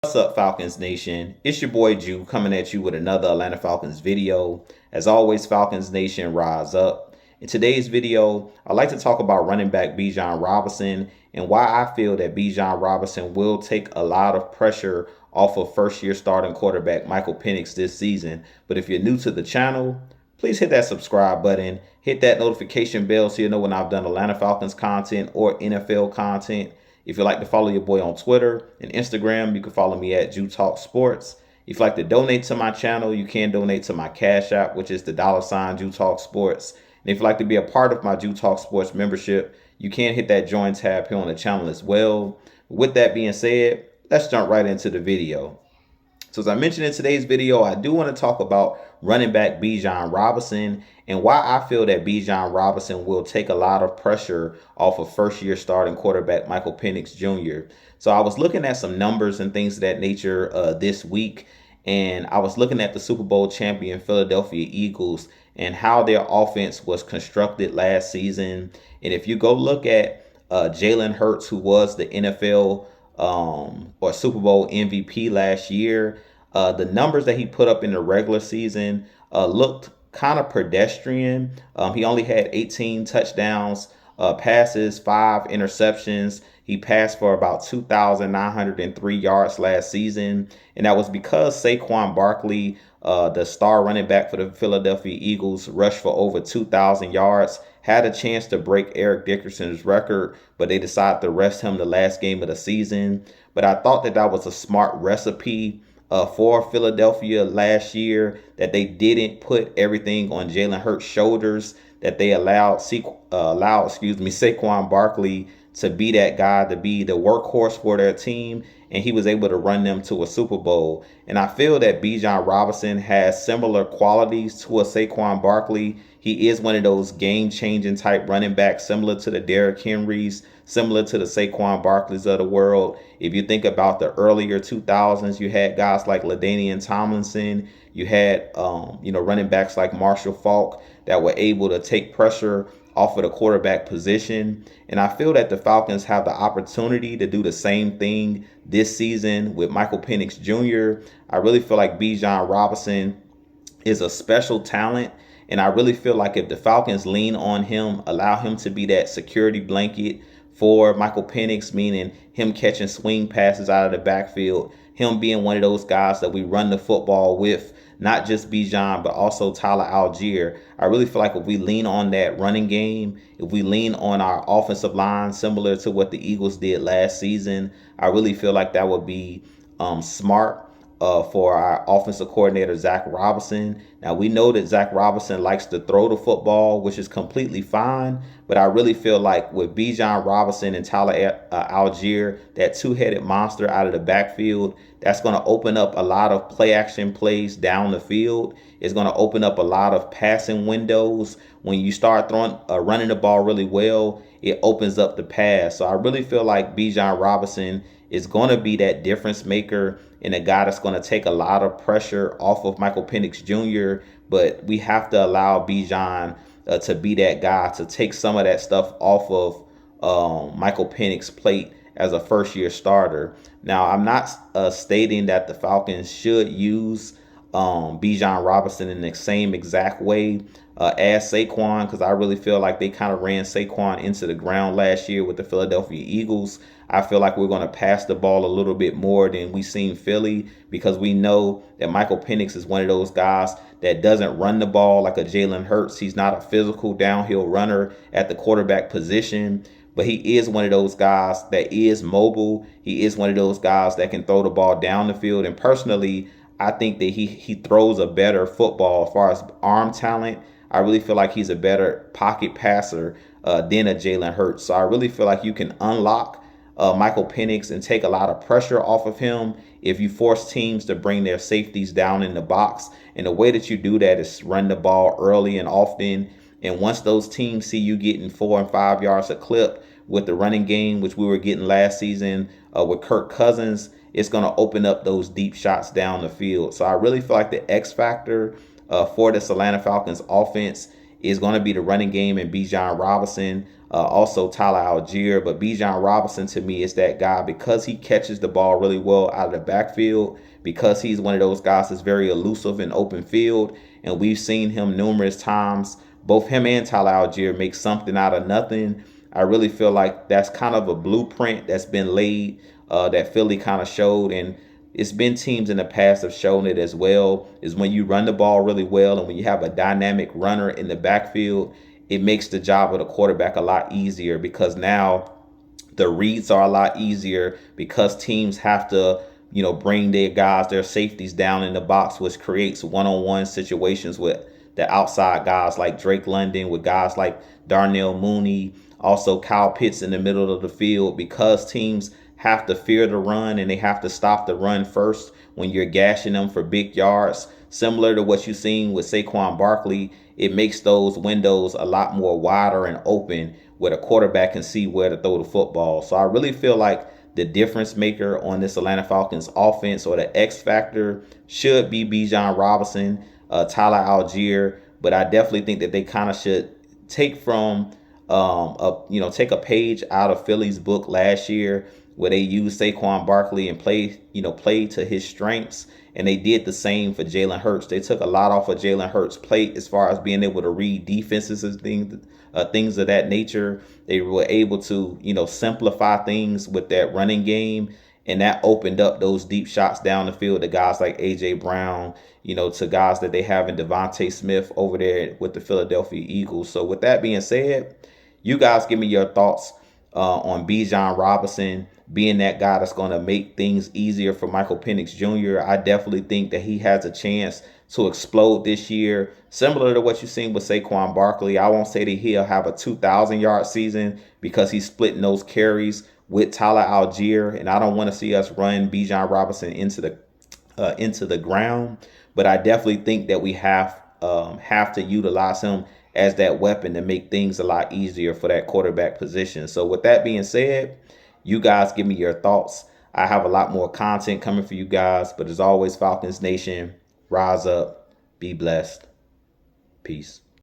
What's up, Falcons Nation? It's your boy Jew coming at you with another Atlanta Falcons video. As always, Falcons Nation, rise up. In today's video, I'd like to talk about running back Bijan Robinson and why I feel that Bijan Robinson will take a lot of pressure off of first-year starting quarterback Michael Penix this season. But if you're new to the channel, please hit that subscribe button, hit that notification bell so you know when I've done Atlanta Falcons content or NFL content. If you'd like to follow your boy on Twitter and Instagram, you can follow me at Jew Talk Sports. If you'd like to donate to my channel, you can donate to my Cash App, which is the $ Jew Talk Sports. And if you'd like to be a part of my Jew Talk Sports membership, you can hit that join tab here on the channel as well. With that being said, let's jump right into the video. So as I mentioned in today's video, I do want to talk about running back Bijan Robinson and why I feel that Bijan Robinson will take a lot of pressure off of first-year starting quarterback Michael Penix Jr. So I was looking at some numbers and things of that nature this week, and I was looking at the Super Bowl champion Philadelphia Eagles and how their offense was constructed last season. And if you go look at Jalen Hurts, who was the NFL or Super Bowl MVP last year, the numbers that he put up in the regular season looked kind of pedestrian. He only had 18 touchdowns, passes, 5 interceptions. He passed for about 2,903 yards last season, and that was because Saquon Barkley, the star running back for the Philadelphia Eagles, rushed for over 2,000 yards. Had a chance to break Eric Dickerson's record, but they decided to rest him the last game of the season. But I thought that that was a smart recipe for Philadelphia last year, that they didn't put everything on Jalen Hurts' shoulders, that they allowed Saquon Barkley to be that guy, to be the workhorse for their team, and he was able to run them to a Super Bowl. And I feel that Bijan Robinson has similar qualities to a Saquon Barkley. He is one of those game-changing type running backs, similar to the Derrick Henrys, similar to the Saquon Barkleys of the world. If you think about the earlier 2000s, you had guys like LaDainian Tomlinson. You had, running backs like Marshall Faulk that were able to take pressure off of the quarterback position. And I feel that the Falcons have the opportunity to do the same thing this season with Michael Penix Jr. I really feel like Bijan Robinson is a special talent. And I really feel like if the Falcons lean on him, allow him to be that security blanket for Michael Penix, meaning him catching swing passes out of the backfield, him being one of those guys that we run the football with, not just Bijan, but also Tyler Algier. I really feel like if we lean on that running game, if we lean on our offensive line, similar to what the Eagles did last season, I really feel like that would be smart for our offensive coordinator, Zach Robinson. Now, we know that Zach Robinson likes to throw the football, which is completely fine. But I really feel like with Bijan Robinson and Tyler Algier, that two-headed monster out of the backfield, that's going to open up a lot of play-action plays down the field. It's going to open up a lot of passing windows. When you start running the ball really well, it opens up the pass. So I really feel like Bijan Robinson is going to be that difference maker and a guy that's going to take a lot of pressure off of Michael Penix Jr. But we have to allow Bijan to be that guy, to take some of that stuff off of Michael Penix's plate as a first-year starter. Now, I'm not stating that the Falcons should use Bijan Robinson in the same exact way as Saquon, because I really feel like they kind of ran Saquon into the ground last year with the Philadelphia Eagles. I feel like we're going to pass the ball a little bit more than we've seen Philly, because we know that Michael Penix is one of those guys that doesn't run the ball like a Jalen Hurts. He's not a physical downhill runner at the quarterback position, but he is one of those guys that is mobile. He is one of those guys that can throw the ball down the field. And personally, I think that he throws a better football as far as arm talent. I really feel like he's a better pocket passer than a Jalen Hurts. So I really feel like you can unlock Michael Penix and take a lot of pressure off of him if you force teams to bring their safeties down in the box. And the way that you do that is run the ball early and often. And once those teams see you getting 4 and 5 yards a clip with the running game, which we were getting last season with Kirk Cousins, it's going to open up those deep shots down the field. So I really feel like the X factor for this Atlanta Falcons offense is going to be the running game and Bijan Robinson. also Tyler Algier. But Bijan Robinson to me is that guy because he catches the ball really well out of the backfield, because he's one of those guys that's very elusive in open field. And we've seen him numerous times, both him and Tyler Algier make something out of nothing. I really feel like that's kind of a blueprint that's been laid that Philly kind of showed. And it's been teams in the past have shown it as well, is when you run the ball really well and when you have a dynamic runner in the backfield, it makes the job of the quarterback a lot easier because now the reads are a lot easier because teams have to, bring their guys, their safeties down in the box, which creates one-on-one situations with the outside guys like Drake London, with guys like Darnell Mooney, also Kyle Pitts in the middle of the field, because teams have to fear the run and they have to stop the run first when you're gashing them for big yards. Similar to what you've seen with Saquon Barkley, it makes those windows a lot more wider and open where the quarterback can see where to throw the football. So I really feel like the difference maker on this Atlanta Falcons offense, or the X factor, should be Bijan Robinson, Tyler Algier. But I definitely think that they kind of should take take a page out of Philly's book last year, where they used Saquon Barkley and played to his strengths. And they did the same for Jalen Hurts. They took a lot off of Jalen Hurts' plate as far as being able to read defenses and things of that nature. They were able to, simplify things with that running game. And that opened up those deep shots down the field to guys like A.J. Brown, to guys that they have in Devontae Smith over there with the Philadelphia Eagles. So with that being said, you guys give me your thoughts on Bijan Robinson being that guy that's going to make things easier for Michael Penix Jr. I definitely think that he has a chance to explode this year, similar to what you've seen with Saquon Barkley. I won't say that he'll have a 2,000-yard season because he's splitting those carries with Tyler Algier, and I don't want to see us run Bijan Robinson into the ground. But I definitely think that we have to utilize him as that weapon to make things a lot easier for that quarterback position. So with that being said, you guys give me your thoughts. I have a lot more content coming for you guys. But as always, Falcons Nation, rise up, be blessed. Peace.